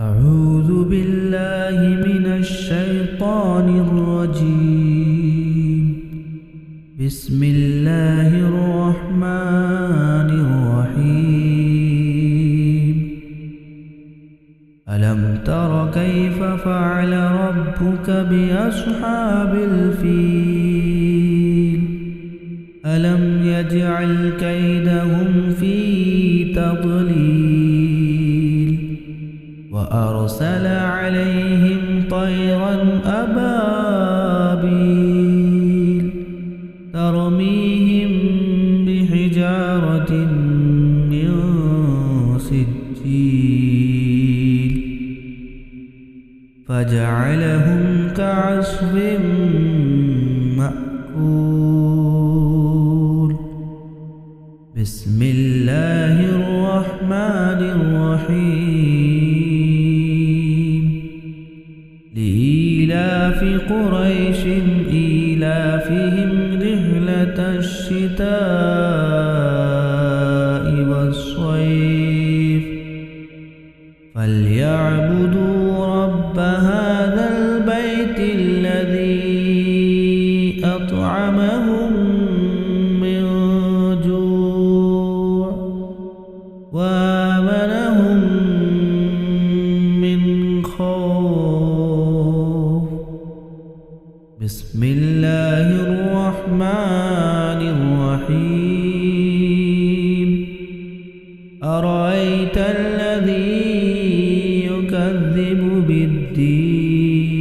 أعوذ بالله من الشيطان الرجيم. بسم الله الرحمن الرحيم. ألم تر كيف فعل ربك بأصحاب الفيل؟ ألم يجعل كيدهم في تضليل وأرسل عليهم طيرا أبابيل ترميهم بحجارة من سجيل فجعلهم كعصف مأكول. بسم الله الرحمن الرحيم. لإيلاف قريش إيلافهم رحلة الشتاء والصيف فليعبدوا رب هذا البيت الذي أطعمهم من جوع وآمنهم من خوف. بسم الله الرحمن الرحيم. أرأيت الذي يكذب بالدين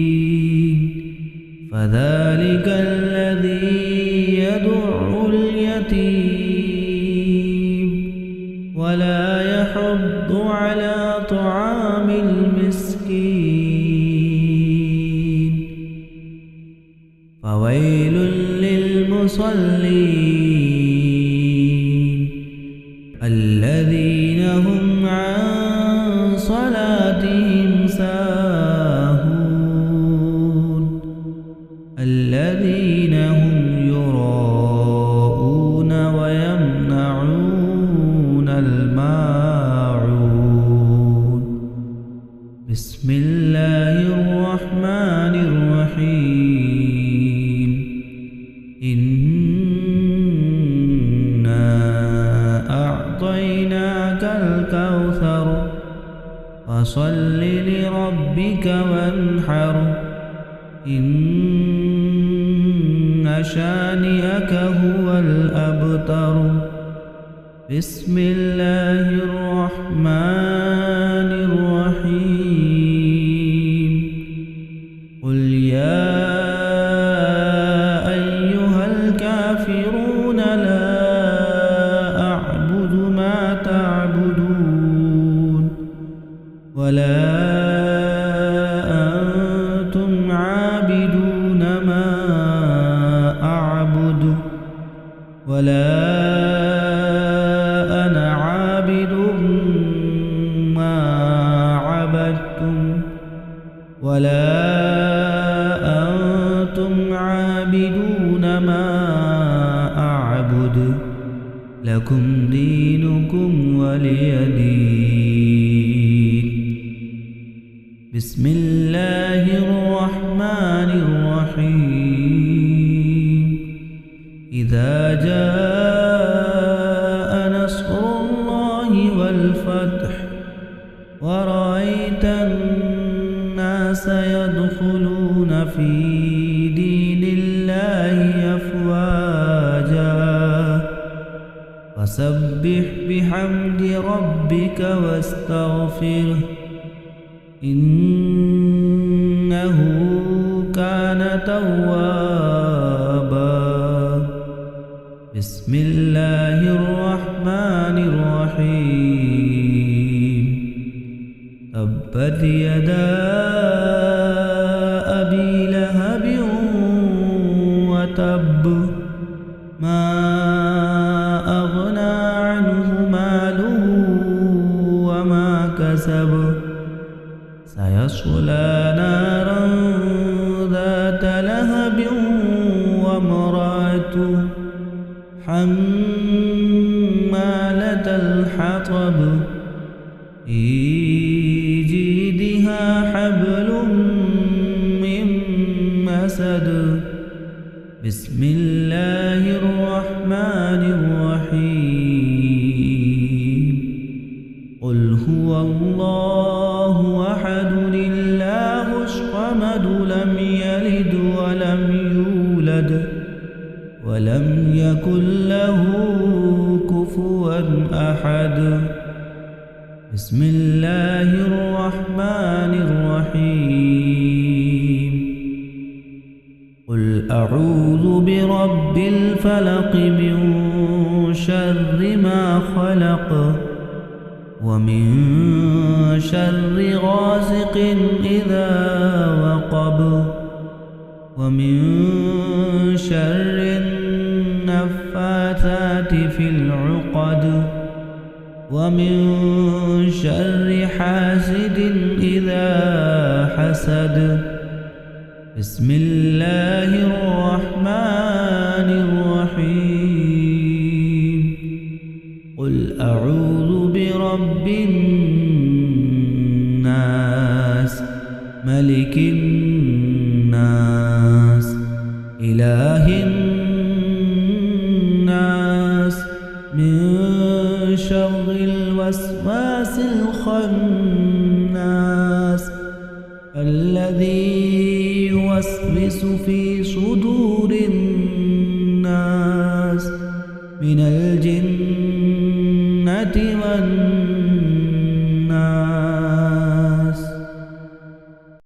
فذلك الذي يدع اليتيم ولا يحض على طعام المسكين. فويل للمصلين الذين هم عن صلاتهم ساهون الذين هم يراءون ويمنعون الماعون. بسم الله الرحمن الرحيم. إنا أعطيناك الكوثر فصل لربك وانحر إن شانئك هو الأبتر. بسم الله الرحمن الرحيم. قل يا أيها الكافرون لا أعبد ما تعبدون ولا أنتم عابدون ما أعبد ولا أنا عابد ما عبدتم ولا أنتم عابدون ما أعبد لكم دينكم ولي دين. بسم الله الرحمن الرحيم. إذا جاء نصر الله والفتح ورأيت الناس يدخلون في دين الله أفواجا فسبح بحمد ربك واستغفره إنه كان توابا. بسم الله الرحمن الرحيم. تبت يدا أبي لهب وتب ما أغنى عنه ماله وما كسب سيصلى نارا ذات لهب وامرأته حمالة الحطب في جيدها حسد بسم الله الرحمن الرحيم قل هو الله أحد الله الصمد لم يلد ولم يولد ولم يكن له كفوا أحد بسم الله الرحمن الرحيم قل أعوذ برب الفلق من شر ما خلق ومن شر غاسق إذا وقب ومن شر النفاثات في العقد ومن شر حاسد إذا حسد بسم الله الرحمن الرحيم قل أعوذ برب الناس ملك الناس إله الناس من شر الوسواس الخناس الذي يوسوس في صدور الناس من الجنة والناس